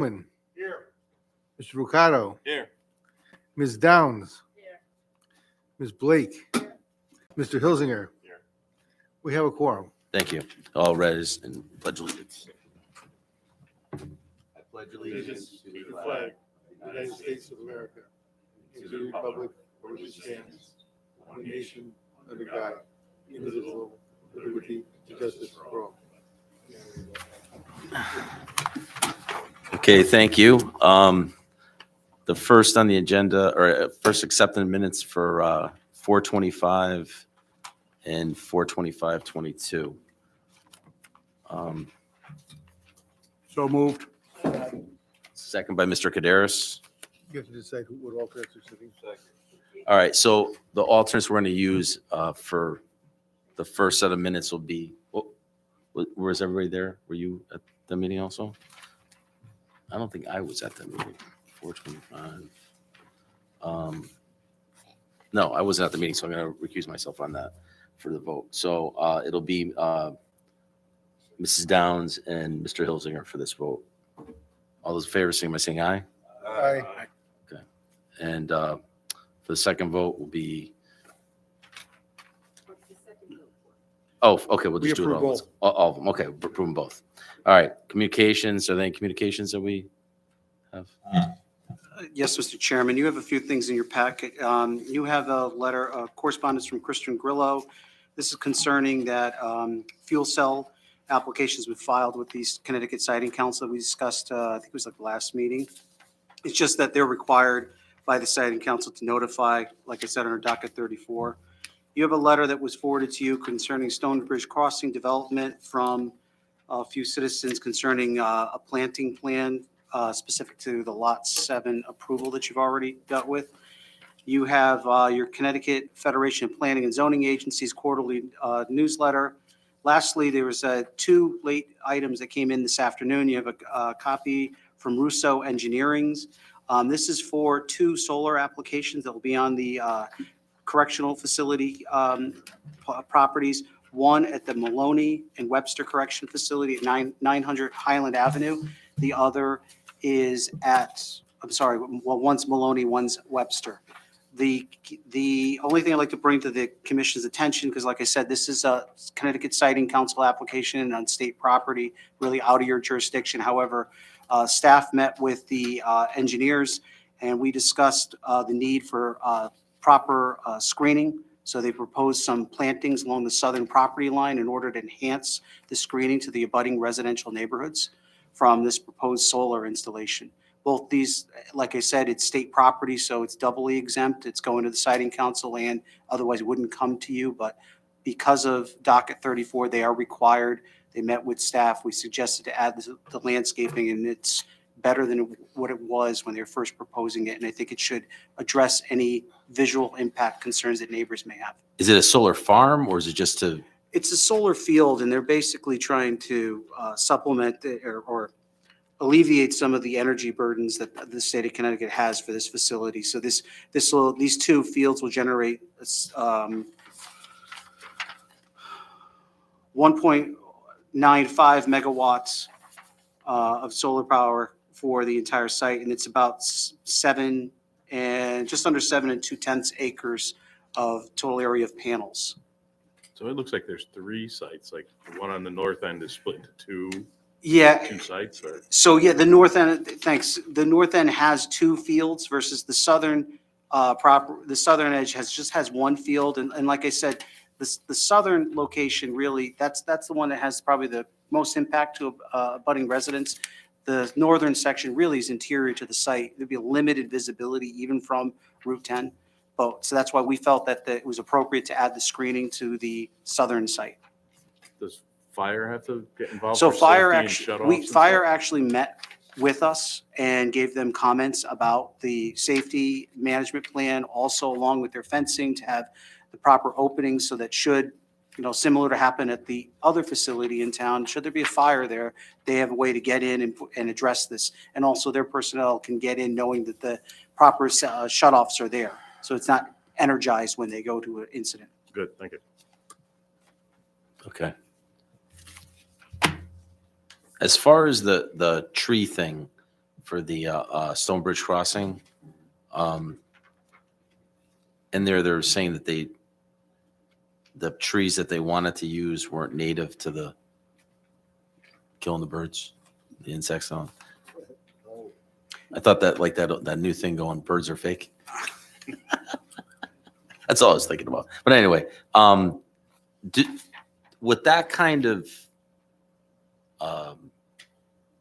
Coleman, Here. Mr. Rucado, Here. Ms. Downs, Ms. Blake, Mr. Hilsinger. Here. We have a quorum. Thank you. All res and pledge allegiance. I pledge Allegiance to the flag of the United States of America, and to the republic for which it stands, one nation, under God, indivisible, with liberty and justice for all. Okay, thank you. The first on the agenda, or first accepting minutes for 425 and 425-22. So moved. Second by Mr. Kaderis. You have to decide who would alternates are sitting. All right, so the alternates we're going to use for the first set of minutes will be, where's everybody there? Were you at the meeting also? I don't think I was at that meeting. 425. No, I wasn't at the meeting, so I'm going to recuse myself on that for the vote. So it'll be Mrs. Downs and Mr. Hilsinger for this vote. All those in favor, sing by saying aye. Aye. Okay. And for the second vote will be, oh, okay, we'll We just do it approve all. both. All of them. Okay, we're approving both. All right, communications, are there any communications that we have? Yes, Mr. Chairman, you have a few things in your packet. You have a letter, correspondence from Christian Grillo. This is concerning that fuel cell applications were filed with the Connecticut Siting Council that we discussed, I think it was like the last meeting. It's just that they're required by the Siting Council to notify, like I said, under docket 34. You have a letter that was forwarded to you concerning Stonebridge Crossing development from a few citizens concerning a planting plan specific to the Lot 7 approval that you've already dealt with. You have your Connecticut Federation of Planning and Zoning Agencies quarterly newsletter. Lastly, there was two late items that came in this afternoon. You have a copy from Russo Engineering's. This is for two solar applications that will be on the correctional facility properties. One at the Maloney and Webster Correction Facility at 900 Highland Avenue. The other is at, I'm sorry, well, one's Maloney, one's Webster. The only thing I'd like to bring to the commission's attention, because like I said, this is a Connecticut Siting Council application on state property, really out of your jurisdiction. However, staff met with the engineers and we discussed the need for proper screening. So they proposed some plantings along the southern property line in order to enhance the screening to the abutting residential neighborhoods from this proposed solar installation. Both these, like I said, it's state property, so it's doubly exempt. It's going to the Siting Council and otherwise it wouldn't come to you. But because of docket 34, they are required. They met with staff. We suggested to add the landscaping, and it's better than what it was when they were first proposing it. And I think it should address any visual impact concerns that neighbors may have. Is it a solar farm or is it just to, It's a solar field, and they're basically trying to supplement or alleviate some of the energy burdens that the state of Connecticut has for this facility. So these two fields will generate 1.95 megawatts of solar power for the entire site, and it's about just under 7.2 acres of total area of panels. So it looks like there's three sites, like the one on the north end is split into two Yeah, sites, or? so yeah, the north end, thanks. The north end has two fields versus the southern the southern edge has one field. And like I said, the southern location really, that's the one that has probably the most impact to abutting residents. The northern section really is interior to the site. There'd be a limited visibility even from Route 10. So that's why we felt that it was appropriate to add the screening to the southern site. Does fire have to get involved? So for fire safety and actually, shutoffs and fire stuff? actually met with us and gave them comments about the safety management plan, also along with their fencing to have the proper openings so that should, similar to happen at the other facility in town, should there be a fire there, they have a way to get in and address this. And also their personnel can get in knowing that the proper shutoffs are there. So it's not energized when they go to an incident. Good, thank you. okay. As far as the tree thing, for the Stonebridge Crossing. And they're saying that the trees that they wanted to use weren't native to the killing the birds, the insects on. I thought that new thing going, birds are fake. That's all I was thinking about. But anyway, with that kind of,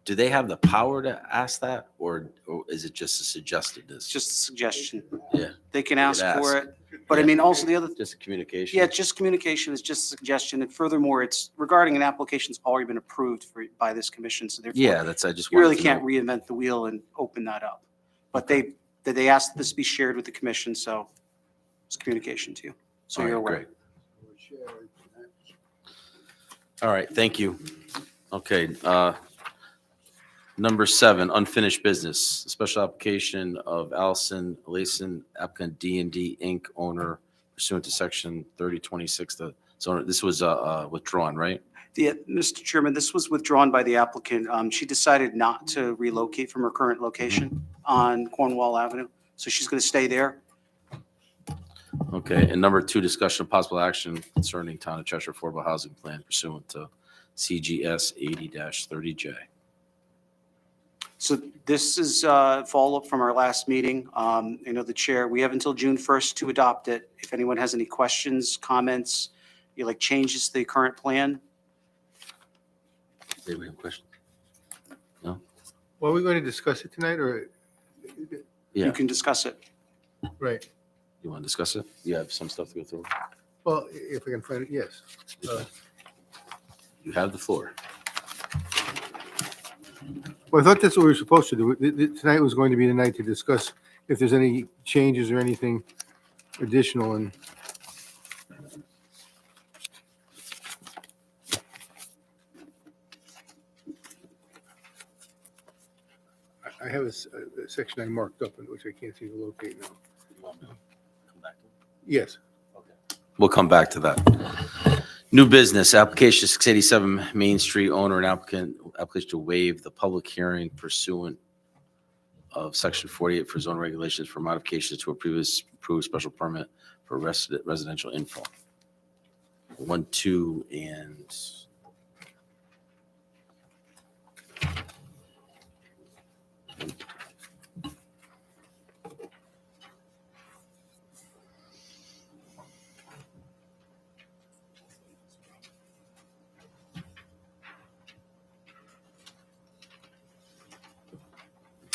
do they have the power to ask that, or is it just a suggested? It's just a suggestion. Yeah. They can They ask could for ask. it. But I Yeah. mean, also the other, Just a communication. yeah, just communication is just a suggestion. And furthermore, it's regarding an application that's already been approved by this commission. So therefore, Yeah, that's, I just you wanted really to can't know. reinvent the wheel and open that up. But they asked this be shared with the commission, so it's communication to you. So All you're right, aware. great. All right, thank you. Okay, number 7, unfinished business. Special application of Allison Lason, applicant D&D Inc., owner pursuant to section 3026. This was withdrawn, right? Mr. Chairman, this was withdrawn by the applicant. She decided not to relocate from her current location on Cornwall Avenue. So she's going to stay there. Okay, and number 2, discussion of possible action concerning Town of Cheshire Affordable Housing Plan pursuant to CGS 80-30J. So this is a follow-up from our last meeting. I know the chair, we have until June 1st to adopt it. If anyone has any questions, comments, you like changes to the current plan, Anybody have a question? Well, are we going to discuss it tonight or? Yeah. you can discuss it. Right. You want to discuss it? You have some stuff to go through? Well, if we can find it, yes. You have the floor. Well, I thought that's what we were supposed to do. Tonight was going to be the night to discuss if there's any changes or anything additional and I have a section I marked up, which I can't seem to locate now. Yes. We'll come back to that. New business, application 687 Main Street, owner and applicant, application to waive the public hearing pursuant of section 48 for zone regulations for modifications to a previous approved special permit for residential info. 1, 2, and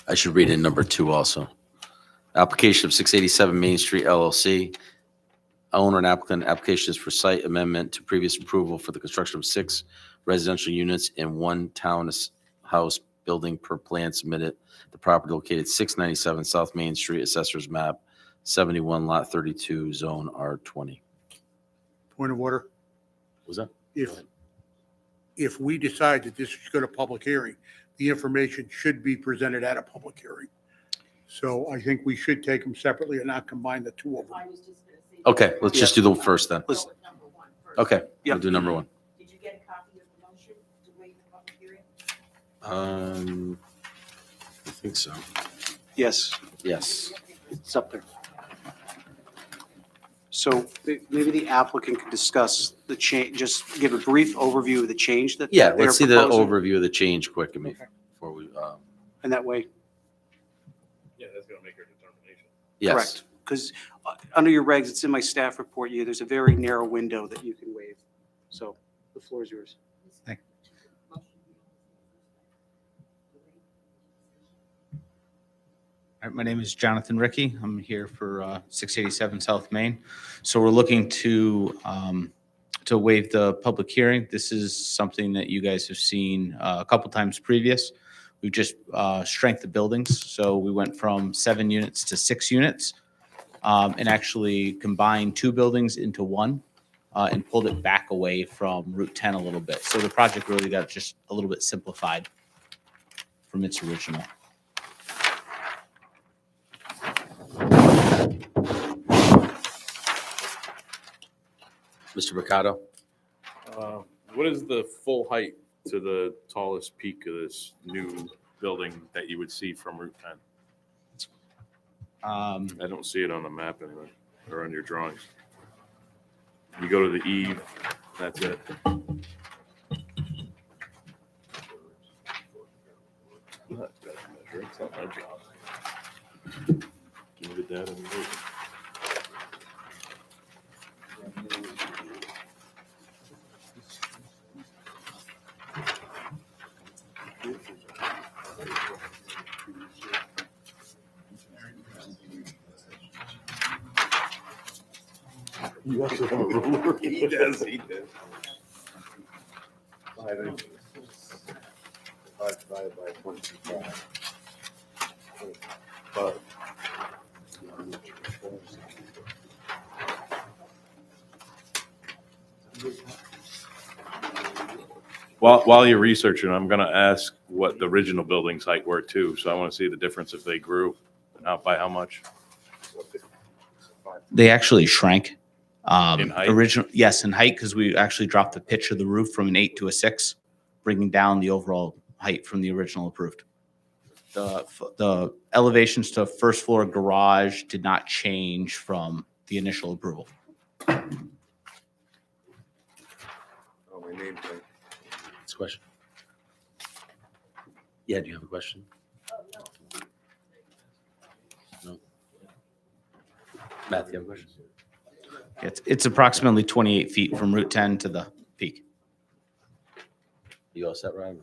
I should read in number 2 also. Application of 687 Main Street LLC. Owner and applicant, applications for site amendment to previous approval for the construction of 6 residential units in 1 townhouse building per plan submitted. The property located 697 South Main Street, Assessor's Map 71, Lot 32, Zone R20. Point of order. Was that? If we decide that this should go to public hearing, the information should be presented at a public hearing. So I think we should take them separately and not combine the two of them. I was just gonna say. Okay, let's just do the first then. Let's- Go with number one first. Okay, Yeah. we'll do number 1. Did you get a copy of the motion to waive the public hearing? I think so. Yes, Yes. it's up there. So maybe the applicant could discuss the change, just give a brief overview of the change that Yeah, they're let's see the proposing. overview of the change quick before we, And that way, Yeah, that's gonna make your determination. yes. correct. Because under your regs, it's in my staff report, there's a very narrow window that you can waive. So the floor is yours. All right, my name is Jonathan Ricky. I'm here for 687 South Main. So we're looking to waive the public hearing. This is something that you guys have seen a couple times previous. We've just shrank the buildings. So we went from 7 units to 6 units and actually combined 2 buildings into 1 and pulled it back away from Route 10 a little bit. So the project really got just a little bit simplified from its original. Mr. Mercado? What is the full height to the tallest peak of this new building that you would see from Route 10? Um, I don't see it on the map anyway, or on your drawings. You go to the eve, that's it. Not that measure, it's not my job. Give me the data and wait. You also have a ruler? He does, he does. 5 inches. 5 divided by 25. But While you're researching, I'm gonna ask what the original building's height were too, so I wanna see the difference if they grew, and out by how much. They actually shrank. In height? Yes, in height, because we actually dropped the pitch of the roof from an 8 to a 6, bringing down the overall height from the original approved. The elevations to first floor garage did not change from the initial approval. oh, my nameplate. Next question. Yeah, do you have a question? No. Matt, do you have a question? It's approximately 28 feet from Route 10 to the peak. You all set, Ryan?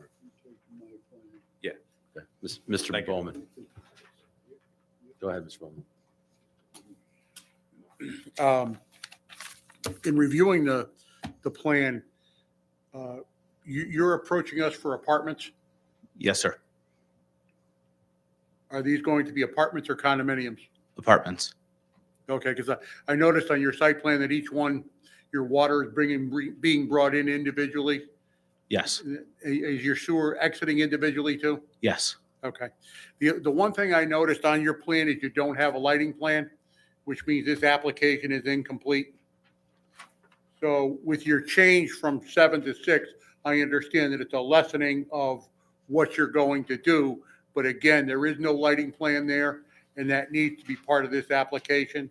Yeah. Okay. Mr. Thank you. Bowman. Go ahead, Mr. Bowman. In reviewing the plan, you're approaching us for apartments. Yes, sir. Are these going to be apartments or condominiums? Apartments. Okay, because I noticed on your site plan that each one, your water is being brought in individually. Yes. Is your sewer exiting individually too? Yes. Okay. The one thing I noticed on your plan is you don't have a lighting plan, which means this application is incomplete. So with your change from 7 to 6, I understand that it's a lessening of what you're going to do. But again, there is no lighting plan there, and that needs to be part of this application.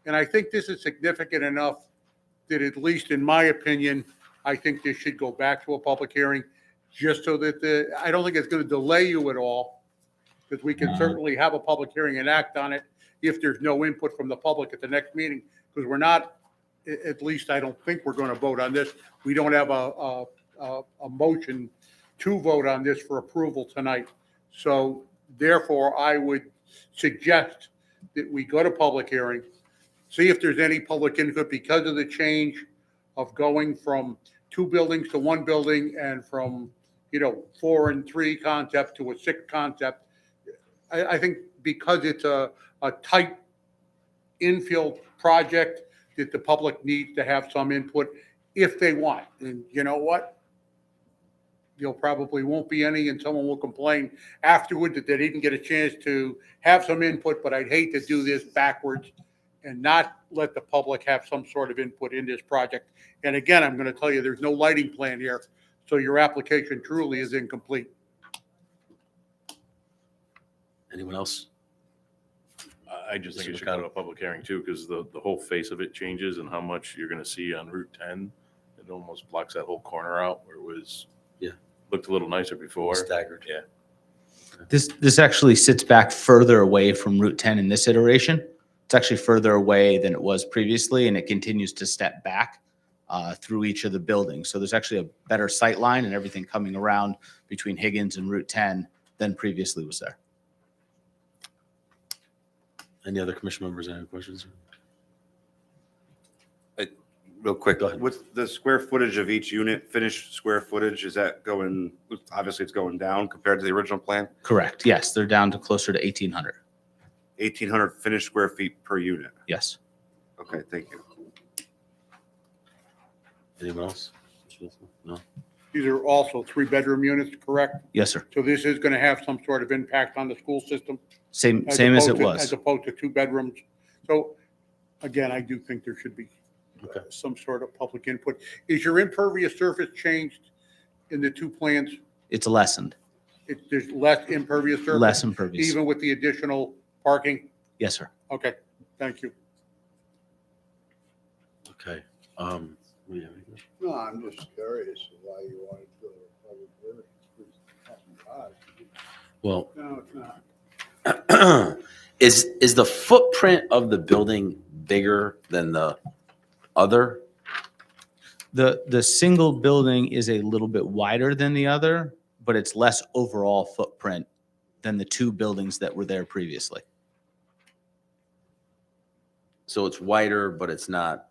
And I think this is significant enough that, at least in my opinion, I think this should go back to a public hearing, just so that I don't think it's going to delay you at all, because we can certainly have a public hearing and act on it if there's no input from the public at the next meeting, because we're not, at least I don't think we're going to vote on this. We don't have a motion to vote on this for approval tonight. So therefore, I would suggest that we go to public hearing, see if there's any public input because of the change of going from 2 buildings to 1 building and from, 4 and 3 concept to a 6 concept. I think because it's a tight infill project, that the public needs to have some input if they want. And you know what? There probably won't be any, and someone will complain afterward that they didn't get a chance to have some input, but I'd hate to do this backwards and not let the public have some sort of input in this project. And again, I'm going to tell you, there's no lighting plan here, so your application truly is incomplete. Anyone else? I just think Mr. it should go to a public hearing too, because the whole face of it changes and how much you're gonna see on Route 10. It almost blocks that whole corner out where it was. Yeah. Looked a little nicer before. Staggered. Yeah. This actually sits back further away from Route 10 in this iteration. It's actually further away than it was previously, and it continues to step back through each of the buildings. So there's actually a better sight line and everything coming around between Higgins and Route 10 than previously was there. Any other commission members have any questions? Real quick, Go ahead. what's the square footage of each unit, finished square footage, is that going, obviously it's going down compared to the original plan? Correct. Yes, they're down to closer to 1,800. 1,800 finished square feet per unit? Yes. Okay, thank you. Anyone else? No? These are also 3-bedroom units, correct? Yes, sir. So this is going to have some sort of impact on the school system? Same as it opposed to- was. As opposed to 2 bedrooms. So again, I do think there should be Okay. some sort of public input. Is your impervious surface changed in the 2 plans? It's lessened. There's less impervious surface? Less impervious. Even with the additional parking? Yes, sir. Okay, thank you. Okay. What do you have anything? No, I'm just curious why you wanted to go to a public hearing. Well, No, it's not. is the footprint of the building bigger than the other? The single building is a little bit wider than the other, but it's less overall footprint than the two buildings that were there previously. So it's wider, but it's not.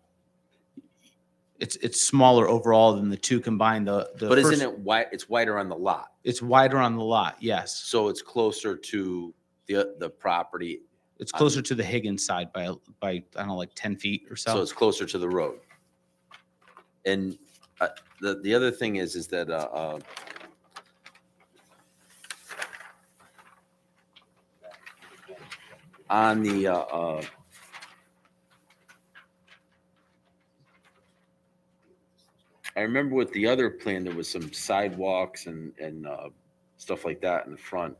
It's smaller overall than the two combined. The But first- isn't it wide? It's wider on the lot, It's wider on the lot, yes. so it's closer to the property. It's closer to the Higgins side by I don't know, like 10 feet or So so. it's closer to the road. And the other thing is that on the I remember with the other plan, there was some sidewalks and stuff like that in the front.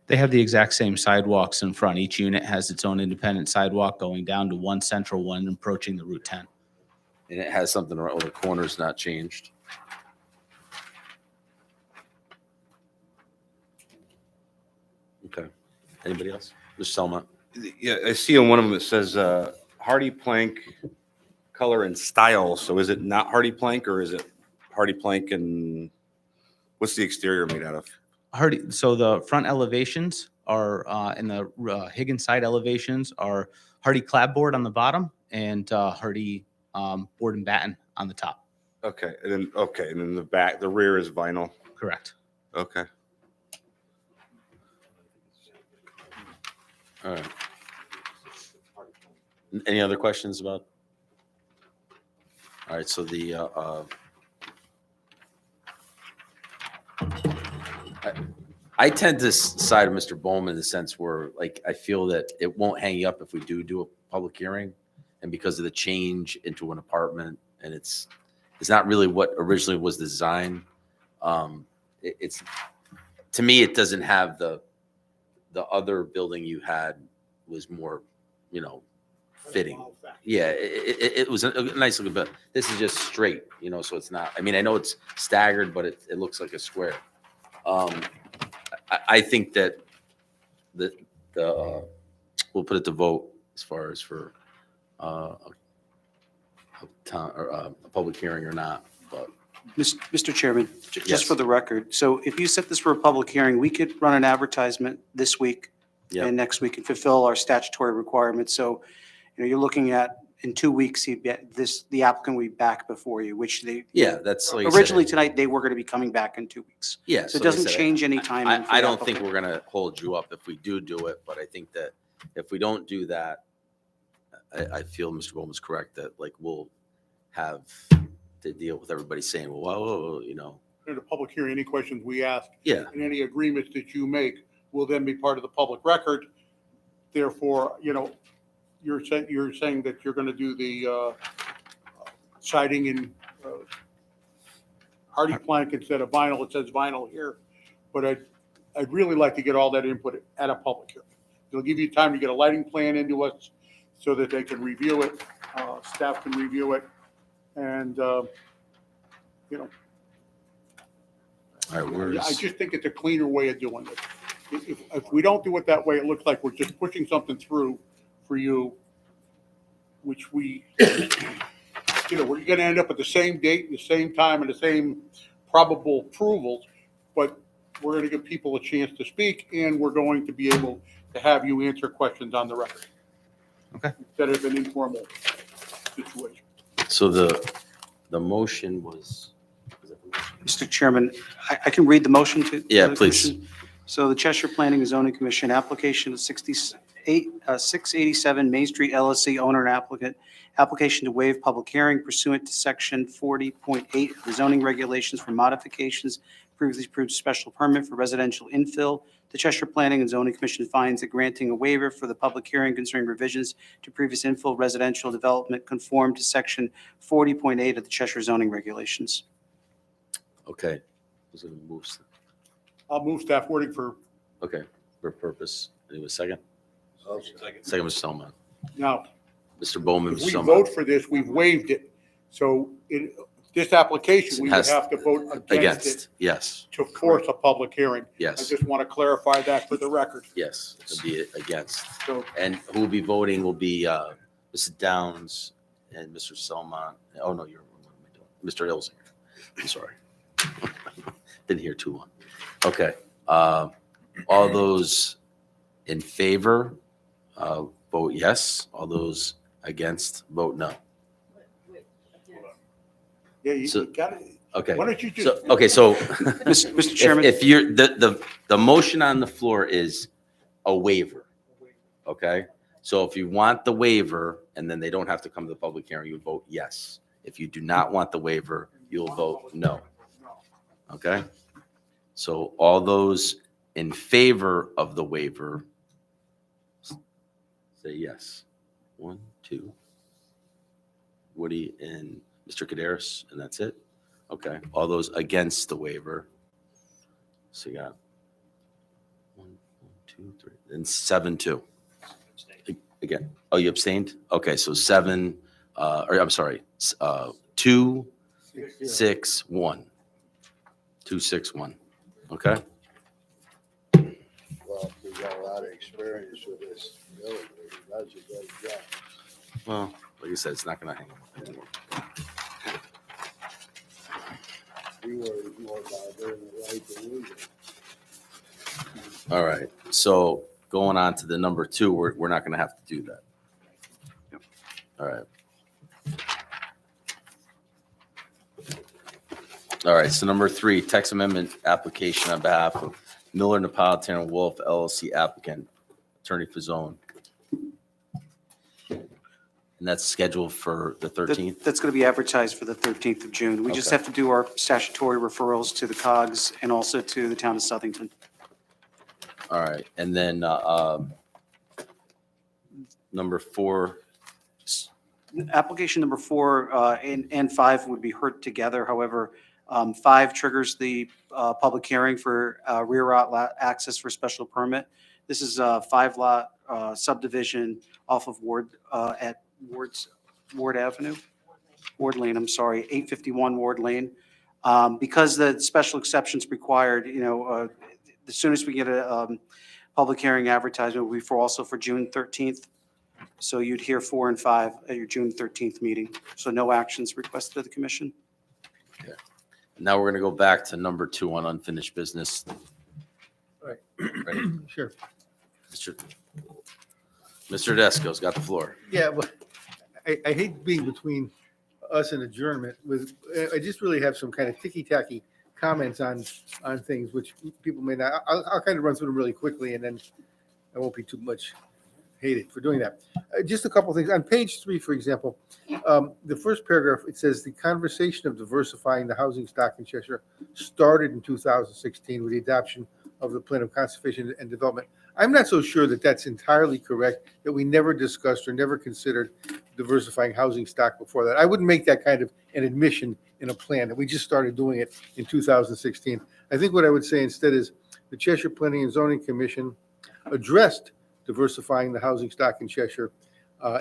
They have the exact same sidewalks in front. Each unit has its own independent sidewalk going down to one central one approaching the Route 10. And it has something around the corner's not changed. Okay. Anybody else? Mr. Selma? Yeah, I see on one of them, it says hardy plank color and style. So is it not hardy plank or is it hardy plank and what's the exterior made out of? Hardy, so the front elevations are, and the Higgins side elevations are hardy clapboard on the bottom and hardy board and batten on the top. Okay, and then the back, the rear is vinyl. Correct. Okay. All right. Any other questions about? All right, so I tend to side of Mr. Bowman in the sense where, like, I feel that it won't hang you up if we do a public hearing. And because of the change into an apartment, and it's not really what originally was designed. It's, to me, it doesn't have the other building you had was more, fitting. Yeah, it was a nice looking, but this is just straight, so it's not, I mean, I know it's staggered, but it looks like a square. I think that we'll put it to vote as far as for a public hearing or not, but Mr. Chairman, Yes. just for the record, so if you set this for a public hearing, we could run an advertisement this week Yeah. and next week and fulfill our statutory requirements. So, you're looking at, in 2 weeks, the applicant will be back before you, which they, yeah, that's like I said, originally tonight, they were going to be coming back in 2 weeks. yeah. So it like I doesn't said, change any timing. for I the don't think applicant. we're gonna hold you up if we do it, but I think that if we don't do that, I feel Mr. Bowman's correct that like we'll have to deal with everybody saying, well, whoa, At a public hearing, any questions we ask yeah, and any agreements that you make will then be part of the public record. Therefore, you're saying that you're going to do the siding in hardy plank instead of vinyl. It says vinyl here, but I'd really like to get all that input at a public hearing. It'll give you time to get a lighting plan into us so that they can review it, staff can review it, and all right, where's, I just think it's a cleaner way of doing it. If we don't do it that way, it looks like we're just pushing something through for you, which we're going to end up at the same date, the same time, and the same probable approvals, but we're going to give people a chance to speak, and we're going to be able to have you answer questions on the record. Okay. Instead of an informal situation. so the motion was. Mr. Chairman, I can read the motion to. Yeah, the please. commission. So the Cheshire Planning and Zoning Commission, application of 687 Main Street LLC, owner and applicant, application to waive public hearing pursuant to section 40.8 of the zoning regulations for modifications, previously approved special permit for residential infill. The Cheshire Planning and Zoning Commission finds that granting a waiver for the public hearing concerning revisions to previous infill residential development conform to section 40.8 of the Cheshire zoning regulations. Okay. Who's gonna move? I'll move staff wording for, Okay, for purpose. Anyone second? Second, Mr. Selman. now, Mr. Bowman, if Mr. we Selman. vote for this, we've waived it. So in this application, we would Has- have to vote against it Against, yes, to force a public hearing. I yes, just want to clarify that for the record. yes, it'll be against. So And who will be voting will be Mrs. Downs and Mr. Selman. Oh, no, you're, what am I doing? Mr. Hilsinger. I'm sorry. Didn't hear 2-1. Okay. All those in favor, vote yes. All those against, vote no. yeah, you So- got it. Okay. Why don't you just? So, okay, so Mr. Chairman. if you're, the motion on the floor is a waiver. Okay? So if you want the waiver, and then they don't have to come to the public hearing, you vote yes. If you do not want the waiver, you'll vote no. Okay? So all those in favor of the waiver, say yes. 1, 2. Woody and Mr. Kaderis, and that's it? Okay. All those against the waiver. So you got 1, 2, 3, and 7-2. Again, oh, you abstained? Okay, so 7, or I'm sorry, 2, 6, 1. 2, 6, 1. Okay? Well, we got a lot of experience with this military. That's a good job. Well, like I said, it's not going to hang anymore. We were more about doing the right to lose it. All right. So going on to the number 2, we're not going to have to do that. All right. All right. So number 3, text amendment application on behalf of Miller Napolitan and Wolf LLC applicant, Attorney Fazone. And that's scheduled for the 13th. That's going to be advertised for the 13th of June. We just Okay. have to do our statutory referrals to the COGS and also to the town of Southington. All right. And then number 4, Application number 4 and 5 would be heard together. However, 5 triggers the public hearing for rear lot access for special permit. This is a 5-lot subdivision off of Ward Avenue, Ward Lane, I'm sorry, 851 Ward Lane. Because the special exceptions required, as soon as we get a public hearing advertisement, will be also for June 13th. So you'd hear 4 and 5 at your June 13th meeting. So no actions requested of the commission. now we're going to go back to number 2 on unfinished business. Right. Ready? Sure. Mr. Tedesco's got the floor. Yeah, well, I hate being between us and adjournment with, I just really have some kind of ticky-tacky comments on things which people may not, I'll kind of run through them really quickly and then I won't be too much hated for doing that. Just a couple things. On page 3, for example, the first paragraph, it says the conversation of diversifying the housing stock in Cheshire started in 2016 with the adoption of the Plan of Conservation and Development. I'm not so sure that that's entirely correct, that we never discussed or never considered diversifying housing stock before that. I wouldn't make that kind of an admission in a plan, that we just started doing it in 2016. I think what I would say instead is the Cheshire Planning and Zoning Commission addressed diversifying the housing stock in Cheshire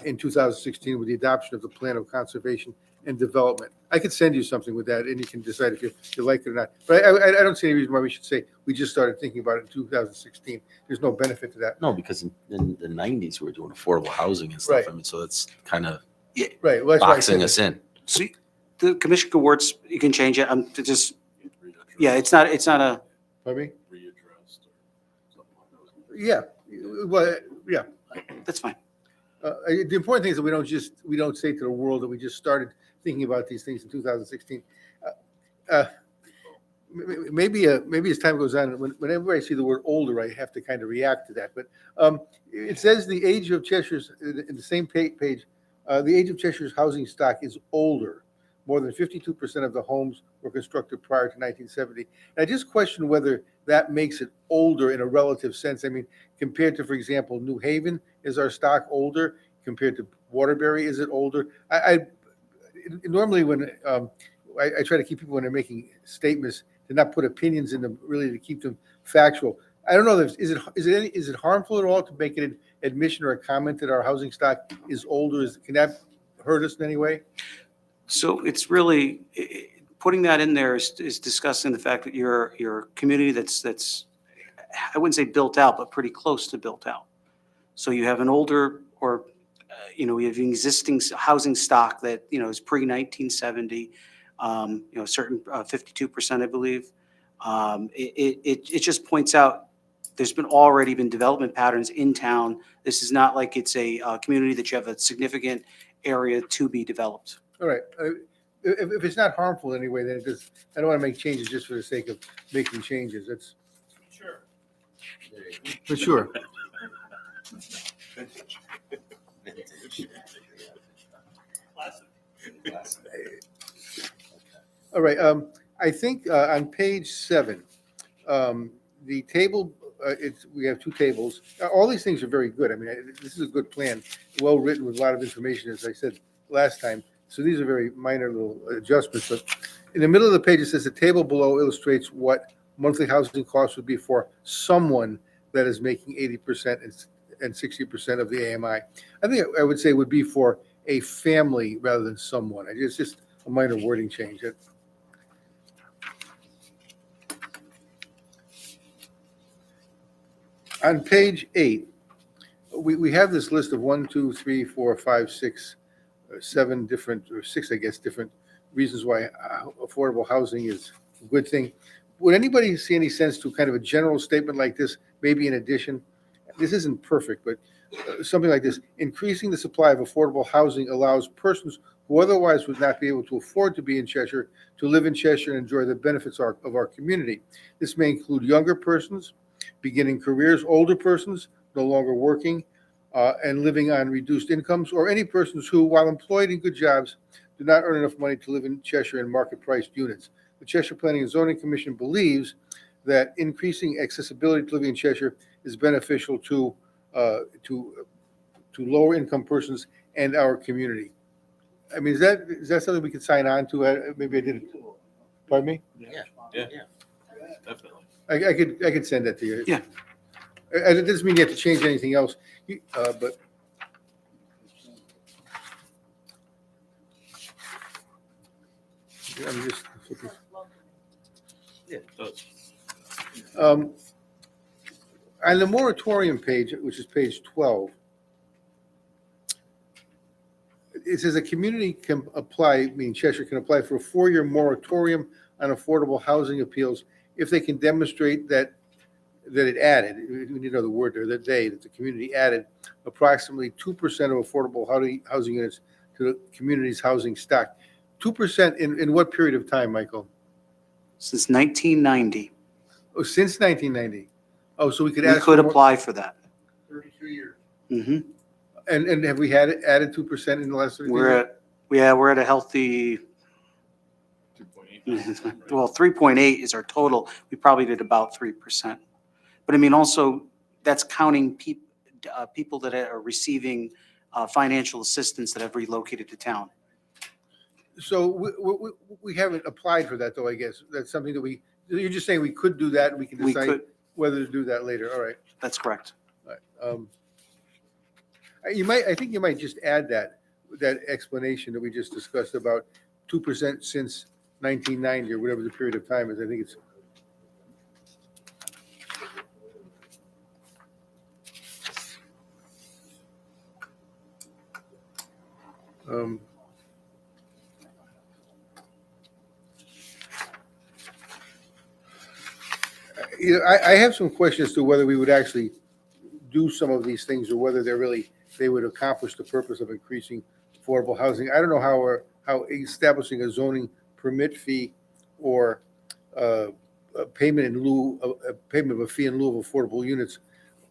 in 2016 with the adoption of the Plan of Conservation and Development. I could send you something with that, and you can decide if you like it or not. But I don't see any reason why we should say we just started thinking about it in 2016. There's no benefit to that. No, because in the 90s, we were doing affordable housing and stuff. Right. I mean, so that's kind of Right. Well, that's why I boxing said us in. So the commission could words, you can change it. I'm just, yeah, it's not a, Pardon me? Yeah. Well, yeah. that's fine. The important thing is that we don't say to the world that we just started thinking about these things in 2016. Maybe as time goes on, whenever I see the word older, I have to kind of react to that. But it says the age of Cheshire's, in the same page, the age of Cheshire's housing stock is older. More than 52% of the homes were constructed prior to 1970. And I just question whether that makes it older in a relative sense. I mean, compared to, for example, New Haven, is our stock older? Compared to Waterbury, is it older? Normally when I try to keep people when they're making statements to not put opinions in them, really to keep them factual. I don't know, is it harmful at all to make it an admission or a comment that our housing stock is older? Can that hurt us in any way? So it's really, putting that in there is discussing the fact that you're a community that's, I wouldn't say built out, but pretty close to built out. So you have an older, or, we have an existing housing stock that, is pre-1970, certain 52%, I believe. It just points out there's already been development patterns in town. This is not like it's a community that you have a significant area to be developed. All right, if it's not harmful anyway, then I don't want to make changes just for the sake of making changes, that's. Sure. For sure. All right, I think on page 7, the table, we have 2 tables. All these things are very good. I mean, this is a good plan, well-written with a lot of information, as I said last time. So these are very minor little adjustments, but in the middle of the page, it says the table below illustrates what monthly housing costs would be for someone that is making 80% and 60% of the AMI. I think I would say would be for a family rather than someone. It's just a minor wording change. On page 8, we have this list of 1, 2, 3, 4, 5, 6, 7 different, or 6, I guess, different reasons why affordable housing is a good thing. Would anybody see any sense to kind of a general statement like this, maybe in addition? This isn't perfect, but something like this: increasing the supply of affordable housing allows persons who otherwise would not be able to afford to be in Cheshire to live in Cheshire and enjoy the benefits of our community. This may include younger persons beginning careers, older persons no longer working and living on reduced incomes, or any persons who, while employed in good jobs, do not earn enough money to live in Cheshire in market-priced units. The Cheshire Planning and Zoning Commission believes that increasing accessibility to living in Cheshire is beneficial to lower-income persons and our community. I mean, is that something we could sign on to? Maybe I did it. Pardon me? Yeah, definitely. I could send that to you. Yeah. It doesn't mean you have to change anything else, but. I'm just. Yeah, it does. On the moratorium page, which is page 12, it says a community can apply, meaning Cheshire can apply for a 4-year moratorium on affordable housing appeals if they can demonstrate that it added, we need another word there, that the community added approximately 2% of affordable housing units to the community's housing stock. 2% in what period of time, Michael? Since 1990, Oh, since 1990. Oh, so we could we ask. could for more- apply for that. 32 years. hmm And have we had added 2% in the last 30 We're years? we're at a healthy, 2.8. well, 3.8 is our total. We probably did about 3%. But I mean, also, that's counting people that are receiving financial assistance that have relocated to town. So we haven't applied for that, though, I guess. That's something that you're just saying we could do that, and we can We decide could, whether to do that later. All right. that's correct. All right. I think you might just add that explanation that we just discussed about 2% since 1990 or whatever the period of time is. I think it's. I have some questions as to whether we would actually do some of these things or whether they would accomplish the purpose of increasing affordable housing. I don't know how establishing a zoning permit fee or a payment of a fee in lieu of affordable units,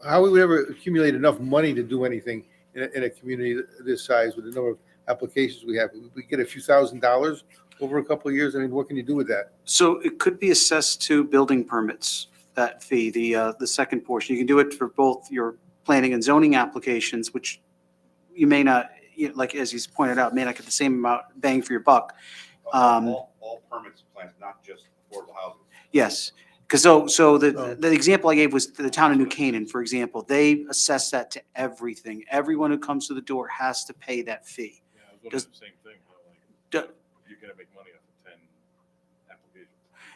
how we would ever accumulate enough money to do anything in a community this size with the number of applications we have. We get a few $1,000s over a couple of years. I mean, what can you do with that? So it could be assessed to building permits, that fee, the second portion. You can do it for both your planning and zoning applications, which you may not, like as he's pointed out, may not get the same amount bang for your buck. All permits plans, not just affordable housing. Yes, because so the example I gave was the town of New Canaan, for example. They assess that to everything. Everyone who comes to the door has to pay that fee. Yeah, I was looking Does- at the same thing, Do- like, you're gonna make money off of 10 applications.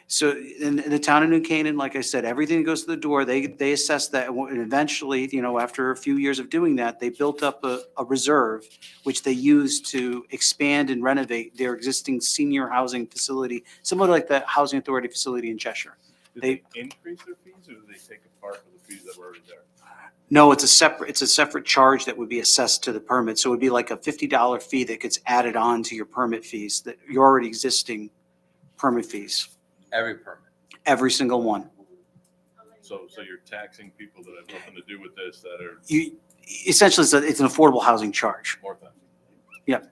So in the town of New Canaan, like I said, everything that goes to the door, they assess that. And eventually, after a few years of doing that, they built up a reserve, which they used to expand and renovate their existing senior housing facility, similar like the Housing Authority facility in Cheshire. Did They- they increase their fees or did they take a part of the fees that were already there? No, it's a separate charge that would be assessed to the permit. So it would be like a $50 fee that gets added on to your permit fees, that your already existing permit fees, Every permit. every single one. So you're taxing people that have nothing to do with this that are Essentially, it's an affordable housing charge. more than.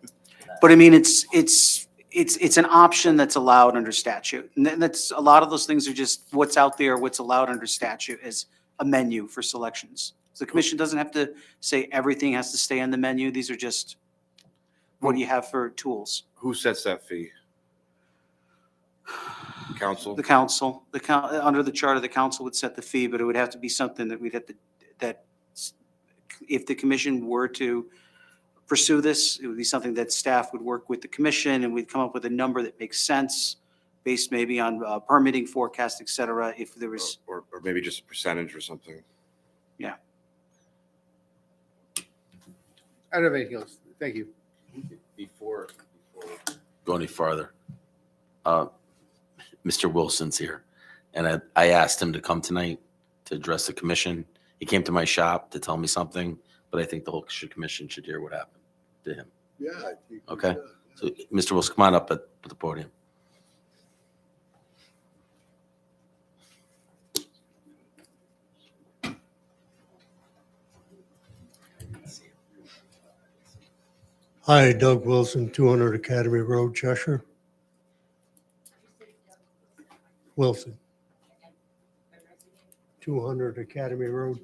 But I mean, it's an option that's allowed under statute. And that's, a lot of those things are just what's out there, what's allowed under statute as a menu for selections. So the commission doesn't have to say everything has to stay on the menu. These are just what do you have for tools? Who sets that fee? Council? The council, under the charter, the council would set the fee, but it would have to be something that we'd have to, that if the commission were to pursue this, it would be something that staff would work with the commission and we'd come up with a number that makes sense based maybe on permitting forecast, et cetera, if there was, Or maybe just a percentage or something. I don't have anything else. Thank you. Before go any farther, Mr. Wilson's here, and I asked him to come tonight to address the commission. He came to my shop to tell me something, but I think the whole commission should hear what happened to him. Yeah, I think. Okay. So, Mr. Wilson, come on up at the podium. Hi, Doug Wilson, 200 Academy Road, Cheshire. Wilson. 200 Academy Road.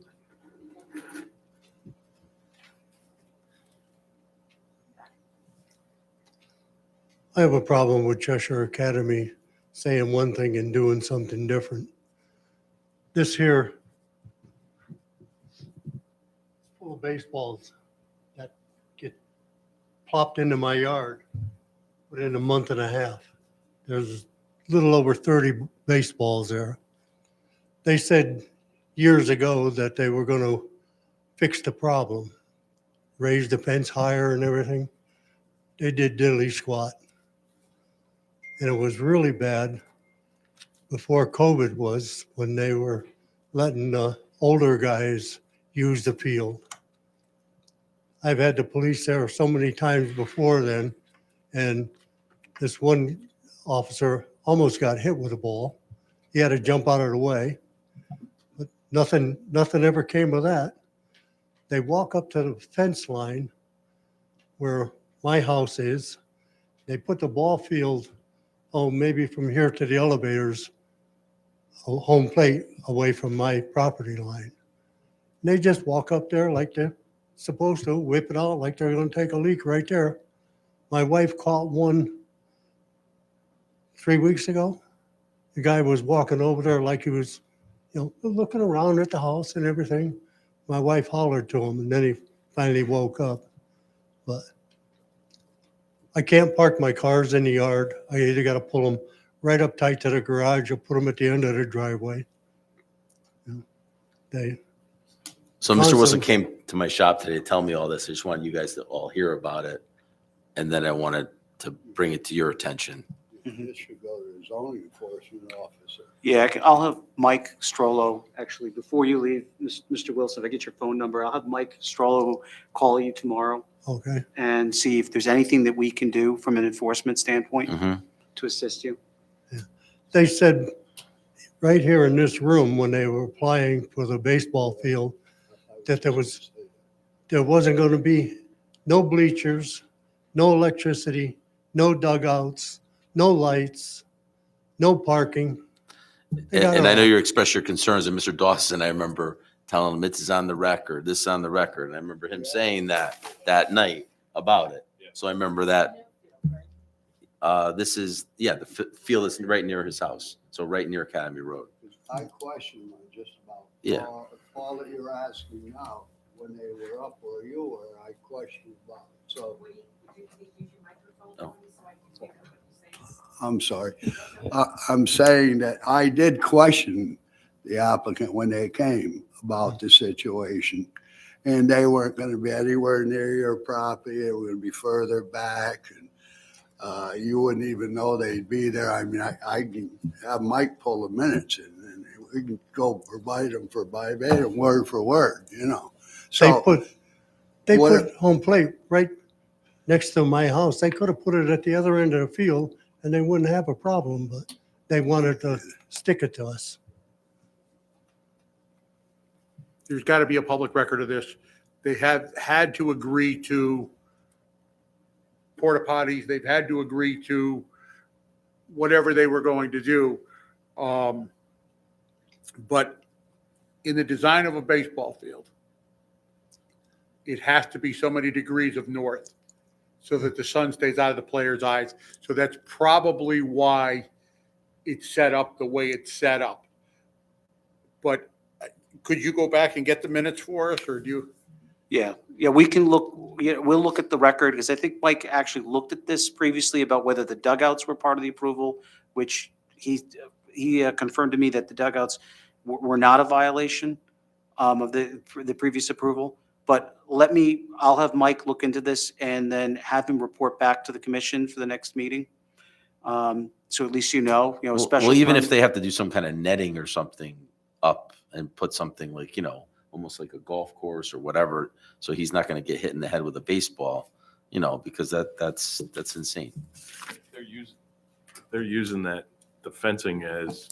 I have a problem with Cheshire Academy saying one thing and doing something different. This here, full of baseballs that get plopped into my yard within a month and a half. There's a little over 30 baseballs there. They said years ago that they were going to fix the problem, raise the fence higher and everything. They did diddly squat. And it was really bad before COVID was, when they were letting the older guys use the field. I've had the police there so many times before then, and this one officer almost got hit with a ball. He had to jump out of the way, but nothing ever came of that. They walk up to the fence line where my house is. They put the ball field, maybe from here to the elevators, home plate away from my property line. And they just walk up there like they're supposed to, whip it out like they're going to take a leak right there. My wife caught one 3 weeks ago. The guy was walking over there like he was, looking around at the house and everything. My wife hollered to him, and then he finally woke up. But I can't park my cars in the yard. I either got to pull them right up tight to the garage or put them at the end of the driveway. So Mr. Wilson Constantly. came to my shop today to tell me all this. I just wanted you guys to all hear about it. And then I wanted to bring it to your attention. This should go to the zoning enforcement officer. yeah, I'll have Mike Strollo, actually, before you leave, Mr. Wilson, if I get your phone number, I'll have Mike Strollo call you tomorrow Okay. and see if there's anything that we can do from an enforcement standpoint Mhm. to assist you. They said right here in this room, when they were applying for the baseball field, that there wasn't going to be no bleachers, no electricity, no dugouts, no lights, no parking. They got And I it know all. you expressed your concerns, and Mr. Dawson, I remember telling him this is on the record, this is on the record. And I remember him saying that night about it. So I remember that. This is, yeah, the field is right near his house, so right near Academy Road. I question just about Yeah. all that you're asking now, when they were up where you were, I questioned about it. So Would you use your microphone, Oh. please, so I can pick up what you're saying? I'm sorry. I'm saying that I did question the applicant when they came about the situation. And they weren't going to be anywhere near your property. It would be further back. And you wouldn't even know they'd be there. I mean, I can have Mike pull the minutes in and we can go verbatim for verbatim, word for word, you know. They So they what- put home plate right next to my house. They could have put it at the other end of the field and they wouldn't have a problem, but they wanted to stick it to us. There's got to be a public record of this. They have had to agree to porta potties. They've had to agree to whatever they were going to do. But in the design of a baseball field, it has to be so many degrees of north so that the sun stays out of the player's eyes. So that's probably why it's set up the way it's set up. But could you go back and get the minutes for us, or do you? Yeah, we can look, we'll look at the record, because I think Mike actually looked at this previously about whether the dugouts were part of the approval, which he confirmed to me that the dugouts were not a violation of the previous approval. But I'll have Mike look into this and then have him report back to the commission for the next meeting. So at least special. Well, even if permit- they have to do some kind of netting or something up and put something like, almost like a golf course or whatever, so he's not going to get hit in the head with a baseball, because that's insane. They're using the fencing as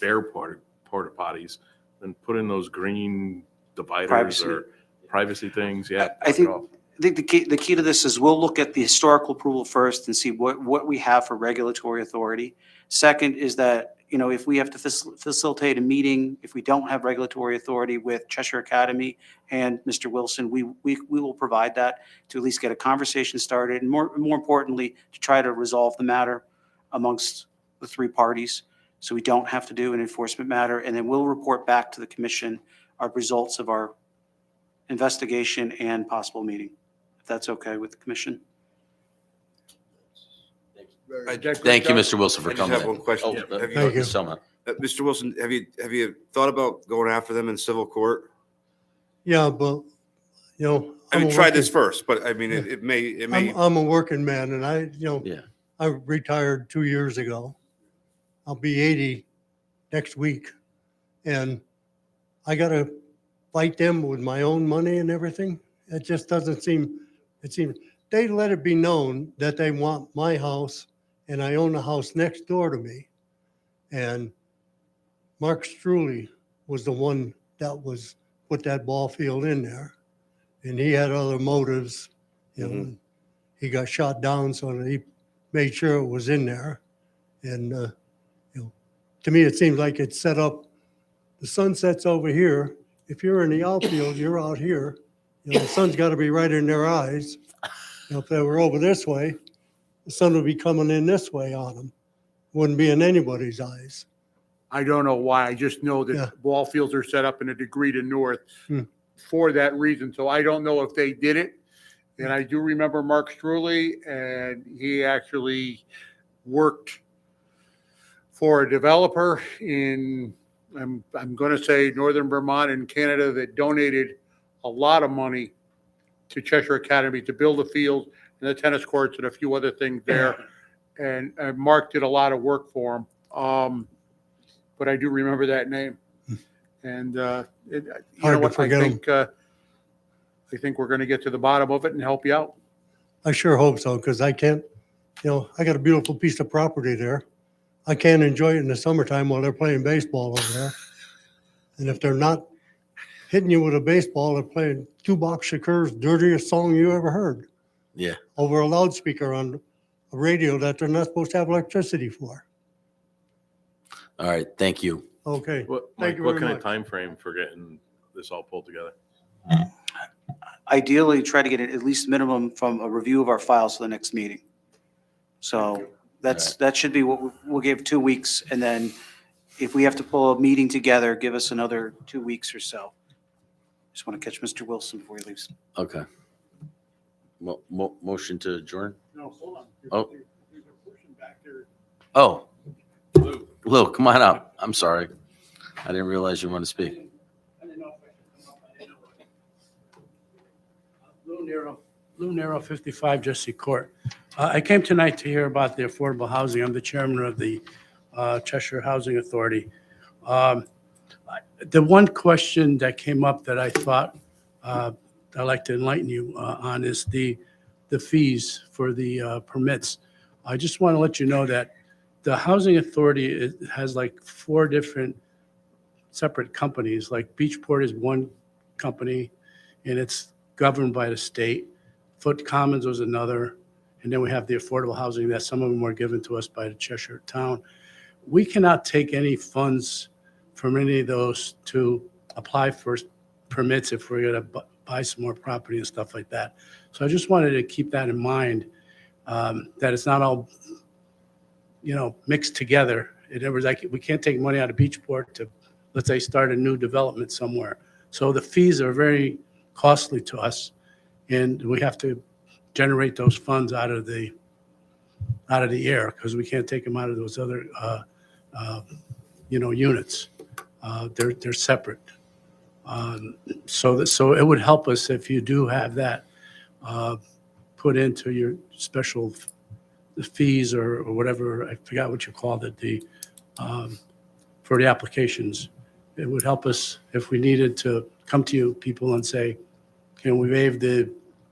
their porta potties, then put in those green dividers Privacy. or privacy things. Yeah. I think- knock it off. I think the key to this is we'll look at the historical approval first and see what we have for regulatory authority. Second is that, if we have to facilitate a meeting, if we don't have regulatory authority with Cheshire Academy and Mr. Wilson, we will provide that to at least get a conversation started, and more importantly, to try to resolve the matter amongst the three parties, so we don't have to do an enforcement matter, and then we'll report back to the commission our results of our investigation and possible meeting, if that's okay with the commission. very- Thank you, Mr. Wilson, for I just coming have in. one question. Oh, Have you- Thank you. Ms. Selma. Mr. Wilson, have you thought about going after them in civil court? Yeah, but, I I'm mean, a try this working- first, but I mean, it may, I'm a working man and Yeah. I retired 2 years ago. I'll be 80 next week. And I gotta fight them with my own money and everything. It just doesn't seem, they let it be known that they want my house and I own a house next door to me. And Mark Struley was the one that put that ball field in there. And he had other motives, and he got shot down, so he made sure it was in there. And, to me, it seems like it's set up, the sun sets over here. If you're in the outfield, you're out here. The sun's got to be right in their eyes. If they were over this way, the sun would be coming in this way on them. Wouldn't be in anybody's eyes. I don't know why. I just know Yeah. that ball fields are set up in a degree to north Hmm. for that reason. So I don't know if they did it. And I do remember Mark Struley, and he actually worked for a developer in, I'm going to say northern Vermont in Canada, that donated a lot of money to Cheshire Academy to build a field and the tennis courts and a few other things there. And Mark did a lot of work for him. But I do remember that name. And, you Hard know to what, forget 'em. I think we're going to get to the bottom of it and help you out. I sure hope so, because I can't, I got a beautiful piece of property there. I can't enjoy it in the summertime while they're playing baseball over there. And if they're not hitting you with a baseball, they're playing Tupac Shakur's dirtiest song you ever heard Yeah. over a loudspeaker on a radio that they're not supposed to have electricity for. All right. Thank you. Okay, What, Thank Mike, you what very kind of much. time frame for getting this all pulled together? Ideally, try to get it at least minimum from a review of our files for the next meeting. So that should be what we'll give 2 weeks. And then if we have to pull a meeting together, give us another 2 weeks or so. Just want to catch Mr. Wilson before he leaves. Okay. Motion to adjourn? No, hold on. Oh. There's a person back there. Oh, Lou, come on up. I'm sorry. I didn't realize you wanted to speak. I didn't know if I could come up. I didn't know. Lou Nero, 55 Jesse Court. I came tonight to hear about the affordable housing. I'm the chairman of the Cheshire Housing Authority. The one question that came up that I thought I'd like to enlighten you on is the fees for the permits. I just want to let you know that the Housing Authority has like 4 different separate companies. Like Beachport is one company, and it's governed by the state. Foot Commons was another. And then we have the affordable housing that some of them were given to us by the Cheshire Town. We cannot take any funds from any of those to apply for permits if we're going to buy some more property and stuff like that. So I just wanted to keep that in mind, that it's not all, mixed together. It was like, we can't take money out of Beachport to, let's say, start a new development somewhere. So the fees are very costly to us, and we have to generate those funds out of the air, because we can't take them out of those other, units. They're separate. So it would help us if you do have that put into your special fees or whatever, I forgot what you called it, for the applications. It would help us if we needed to come to you people and say, can we waive the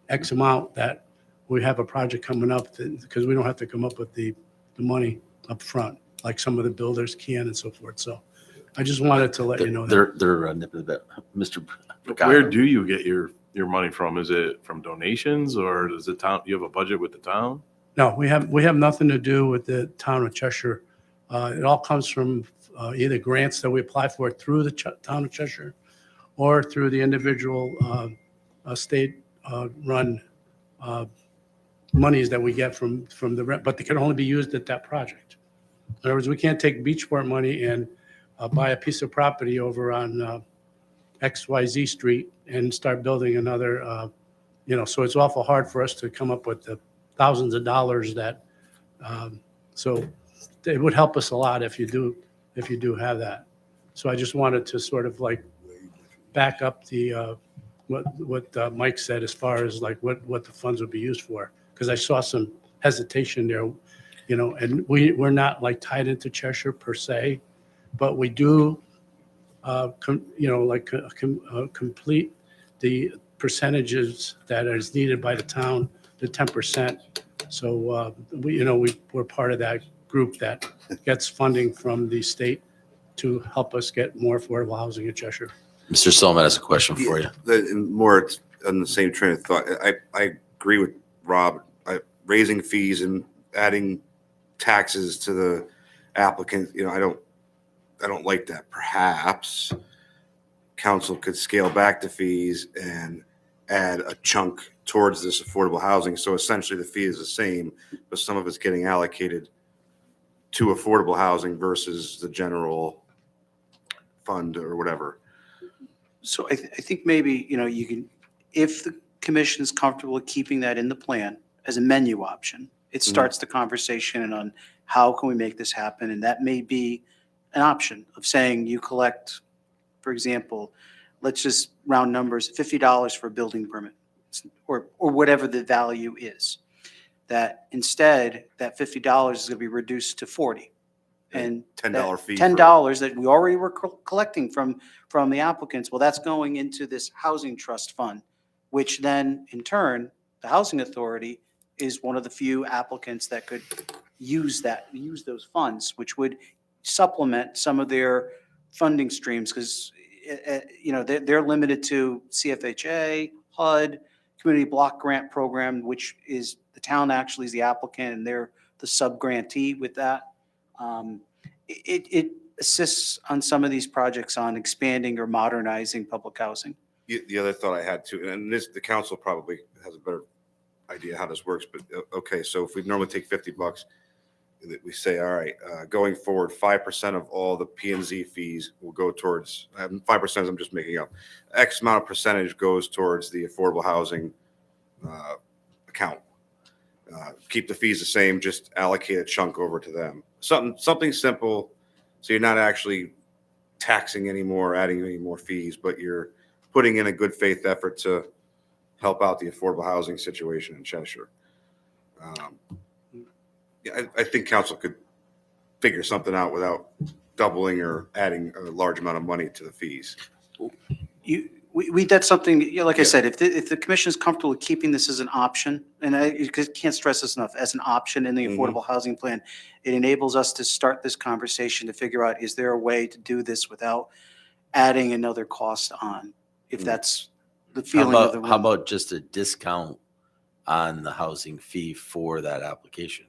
X amount that we have a project coming up, because we don't have to come up with the money up front, like some of the builders can and so forth. So I just wanted to let you know that. They're nipping the bit. Mr. Where do you get your money from? Is it from donations, or does the town, you have a budget with the town? No, we have nothing to do with the town of Cheshire. It all comes from either grants that we apply for through the town of Cheshire or through the individual state-run monies that we get from the rent, but they can only be used at that project. In other words, we can't take Beachport money and buy a piece of property over on XYZ Street and start building another, so it's awful hard for us to come up with the thousands of dollars that, so it would help us a lot if you do have that. So I just wanted to sort of like back up the, what Mike said as far as like what the funds would be used for, because I saw some hesitation there, and we're not like tied into Cheshire per se, but we do, complete the percentages that is needed by the town, the 10%. So we're part of that group that gets funding from the state to help us get more affordable housing in Cheshire. Mr. Solomon has a question for you. More on the same train of thought. I agree with Rob. Raising fees and adding taxes to the applicant, I don't like that. Perhaps council could scale back the fees and add a chunk towards this affordable housing. So essentially the fee is the same, but some of it's getting allocated to affordable housing versus the general fund or whatever. So I think maybe, you can, if the commission is comfortable with keeping that in the plan as a menu option, it starts the conversation on how can we make this happen? And that may be an option of saying you collect, for example, let's just round numbers, $50 for a building permit or whatever the value is. That instead, that $50 is going to be reduced to $40. And $10 fee. $10 that we already were collecting from the applicants, well, that's going into this housing trust fund, which then in turn, the housing authority is one of the few applicants that could use those funds, which would supplement some of their funding streams, because they're limited to CFHA, HUD, Community Block Grant Program, which is the town actually is the applicant and they're the sub-grantee with that. It assists on some of these projects on expanding or modernizing public housing. The other thought I had too, and the council probably has a better idea how this works, but okay, so if we normally take $50, that we say, all right, going forward, 5% of all the P and Z fees will go towards, 5%, I'm just making up, X amount of percentage goes towards the affordable housing account. Keep the fees the same, just allocate a chunk over to them. Something simple, so you're not actually taxing anymore, adding any more fees, but you're putting in a good faith effort to help out the affordable housing situation in Cheshire. Yeah, I think council could figure something out without doubling or adding a large amount of money to the fees. That's something, like I Yeah. said, if the commission is comfortable with keeping this as an option, and I can't stress this enough, as an option in the Mhm. affordable housing plan, it enables us to start this conversation to figure out, is there a way to do this without adding another cost on? If that's the How feeling of the about, how room. about just a discount on the housing fee for that application?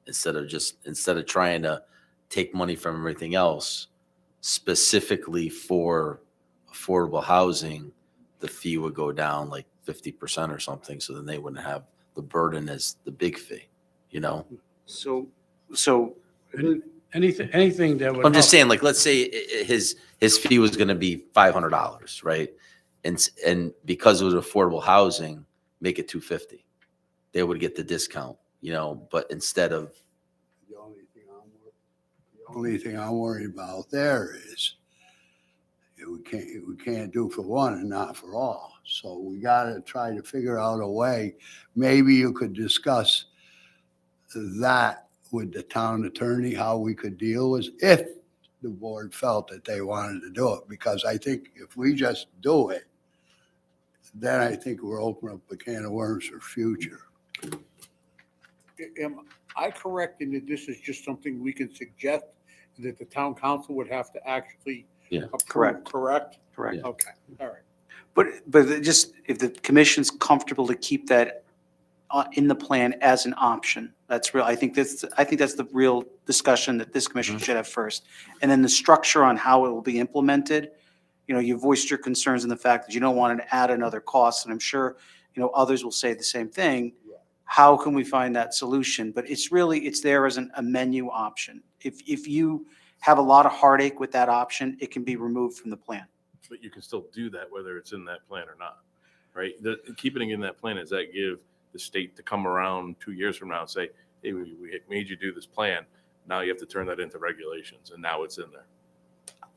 Instead of trying to take money from everything else, specifically for affordable housing, the fee would go down like 50% or something, so then they wouldn't have the burden as the big fee, you know? So Anything that would. I'm just help. saying, like, let's say his fee was gonna be $500, right? And because it was affordable housing, make it $250. They would get the discount, you know, but instead of, The only thing I'm worried about there is we can't do for one and not for all. So we gotta try to figure out a way. Maybe you could discuss that with the town attorney, how we could deal with, if the board felt that they wanted to do it. Because I think if we just do it, then I think we're opening up a can of worms for future. Am I correct in that this is just something we can suggest that the town council would have to actually Yeah. approve, Correct. correct? correct. Yeah. Okay, all right. But just, if the commission's comfortable to keep that in the plan as an option, that's real, I think that's the real discussion that this commission should have first. And then the structure on how it will be implemented, you voiced your concerns in the fact that you don't want to add another cost, and I'm sure, others will say the same thing. How can we find that solution? But it's there as a menu option. If you have a lot of heartache with that option, it can be removed from the plan. But you can still do that whether it's in that plan or not, right? Keeping it in that plan, does that give the state to come around 2 years from now and say, hey, we made you do this plan. Now you have to turn that into regulations, and now it's in there.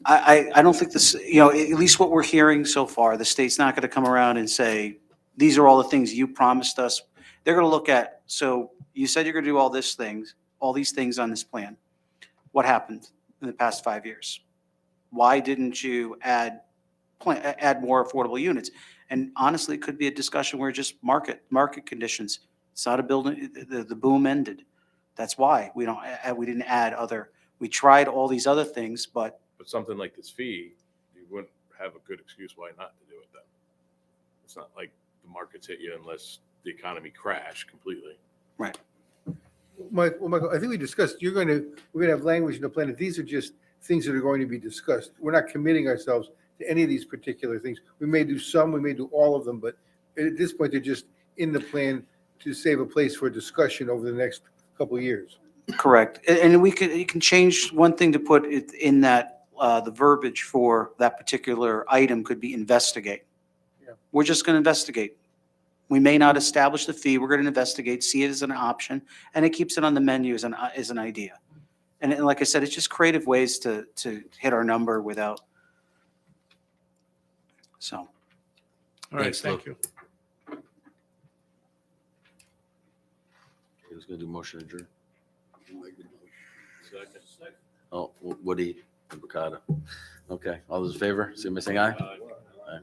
I don't think this, at least what we're hearing so far, the state's not going to come around and say, these are all the things you promised us. They're going to look at, so you said you're going to do all these things on this plan. What happened in the past 5 years? Why didn't you add more affordable units? And honestly, it could be a discussion where just market conditions. It's not a building, the boom ended. That's why we didn't add we tried all these other things, but But something like this fee, you wouldn't have a good excuse why not to do it then. It's not like the markets hit you unless the economy crashed completely. Michael, I think we discussed, we're going to have language in the plan that these are just things that are going to be discussed. We're not committing ourselves to any of these particular things. We may do some, we may do all of them, but at this point, they're just in the plan to save a place for discussion over the next couple of years. correct. And you can change one thing to put it in that, the verbiage for that particular item could be investigate. Yeah. We're just going to investigate. We may not establish the fee. We're going to investigate, see it as an option, and it keeps it on the menu as an idea. And like I said, it's just creative ways to hit our number without. So, All right, Thanks, thank Lou. you. Who's gonna do motion adjourn? Oh, Woody and Bacata. Okay, all those in favor, say by saying aye. Aye.